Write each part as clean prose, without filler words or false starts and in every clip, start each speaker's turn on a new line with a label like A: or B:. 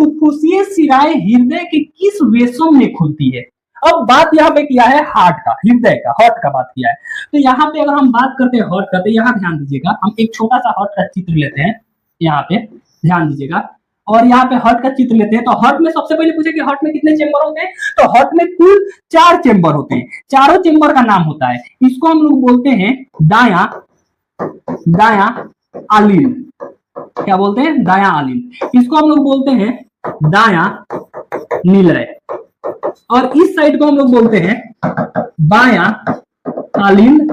A: फुफ्फुसीय शिराएं हृदय के किस वेशम में खुलती है। अब बात यहाँ पे किया है हार्ट का, हृदय का, हार्ट का बात किया है। तो यहाँ पे अगर हम बात करते हैं हार्ट का, तो यहाँ ध्यान दीजिएगा, हम एक छोटा सा हार्ट का चित्र लेते हैं, यहाँ पे ध्यान दीजिएगा, और यहाँ पे हार्ट का चित्र लेते हैं। तो हार्ट में सबसे पहले पूछे कि हार्ट में कितने चेंबर होते हैं, तो हार्ट में कुल 4 चेंबर होते हैं। चारों चेंबर का नाम होता है, इसको हम लोग बोलते हैं दाया आलिन। क्या बोलते हैं? दाया आलिन। इसको हम लोग बोलते हैं दाया निलय, और इस साइड को हम लोग बोलते हैं बाया आलिन,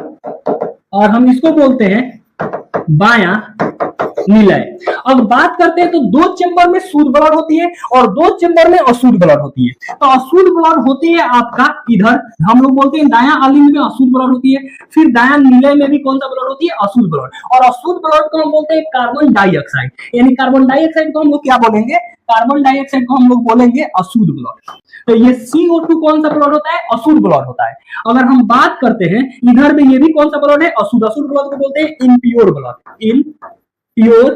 A: और हम इसको बोलते हैं बाया निलय। अब बात करते हैं तो 2 चेंबर में शुद्ध ब्लड होती है और 2 चेंबर में अशुद्ध ब्लड होती है। तो अशुद्ध ब्लड होती है आपका इधर, हम लोग बोलते हैं दाया आलिन में अशुद्ध ब्लड होती है। फिर दाया निलय में भी कौन सा ब्लड होती है? अशुद्ध ब्लड। और अशुद्ध ब्लड को हम बोलते हैं कार्बन डाइऑक्साइड, यानी कार्बन डाइऑक्साइड को हम लोग क्या बोलेंगे? कार्बन डाइऑक्साइड को हम लोग बोलेंगे अशुद्ध ब्लड। तो ये CO2 कौन सा ब्लड होता है? अशुद्ध ब्लड होता है। अगर हम बात करते हैं इधर में, ये भी कौन सा ब्लड है? अशुद्ध। अशुद्ध ब्लड को बोलते हैं इम्प्योर ब्लड, प्योर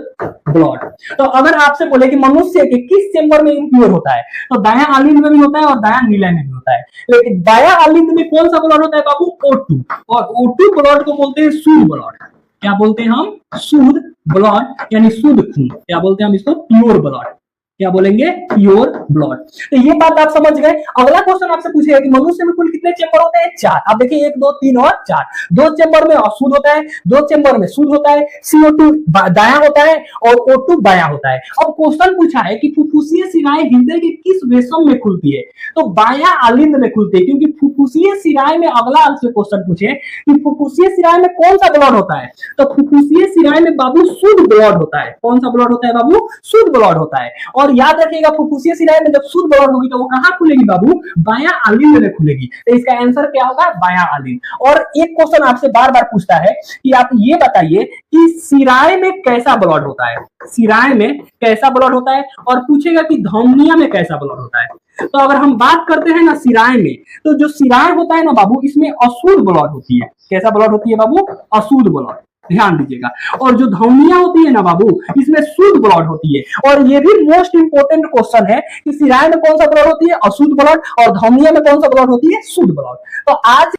A: ब्लड। तो अगर आपसे बोले कि मनुष्य के किस चेंबर में इम्प्योर होता है, तो दाया आलिंद में भी होता है और दाया निलय में भी होता है। लेकिन दाया आलिंद में कौन सा ब्लड होता है बाबू? O2, और O2 ब्लड को बोलते हैं शुद्ध ब्लड। क्या बोलते हैं हम? शुद्ध ब्लड, यानी शुद्ध खून। क्या बोलते हैं हम इसको? Pure blood. क्या बोलेंगे? Pure blood. तो ये बात आप समझ गए। अगला क्वेश्चन आपसे पूछेगा कि मनुष्य में कुल कितने चेंबर होते हैं? 4। आप देखिए 1, 2, 3 और 4। 2 चेंबर में अशुद्ध होता है, 2 चेंबर में शुद्ध होता है, CO2 दाया होता है और O2 बाया होता है। अब क्वेश्चन पूछा है कि फुफ्फुसीय शिराएं हृदय के किस वेशम में खुलती है, तो बाया आलिंद में खुलती है। क्योंकि फुफ्फुसीय शिराएं में अगला आपसे क्वेश्चन पूछे कि फुफ्फुसीय शिराएं में कौन सा ब्लड होता है, तो फुफ्फुसीय शिराएं में बाबू शुद्ध ब्लड होता है। कौन सा ब्लड होता है बाबू? शुद्ध ब्लड होता है। और याद रखिएगा फुफ्फुसीय शिराएं में जब शुद्ध ब्लड होगी तो वो कहां खुलेगी बाबू? बाया आलिंद में खुलेगी। तो इसका आंसर क्या होगा? बाया आलिंद। और एक क्वेश्चन आपसे बार बार पूछता है कि आप ये बताइए कि शिराएं में कैसा ब्लड होता है, शिराएं में कैसा ब्लड होता है, और पूछेगा कि धमनिया में कैसा ब्लड होता है। तो अगर हम बात करते हैं ना शिराएं में, तो जो शिराएं होता है ना बाबू, इसमें अशुद्ध ब्लड होती है। कैसा ब्लड होती है बाबू? अशुद्ध ब्लड, ध्यान दीजिएगा। और जो धमनियां होती है ना बाबू, इसमें शुद्ध ब्लड होती है। और ये भी मोस्ट इंपोर्टेंट क्वेश्चन है कि शिराएं में कौन सा ब्लड होती है? अशुद्ध ब्लड, और धमनिया में कौन सा ब्लड होती है? शुद्ध ब्लड। तो आज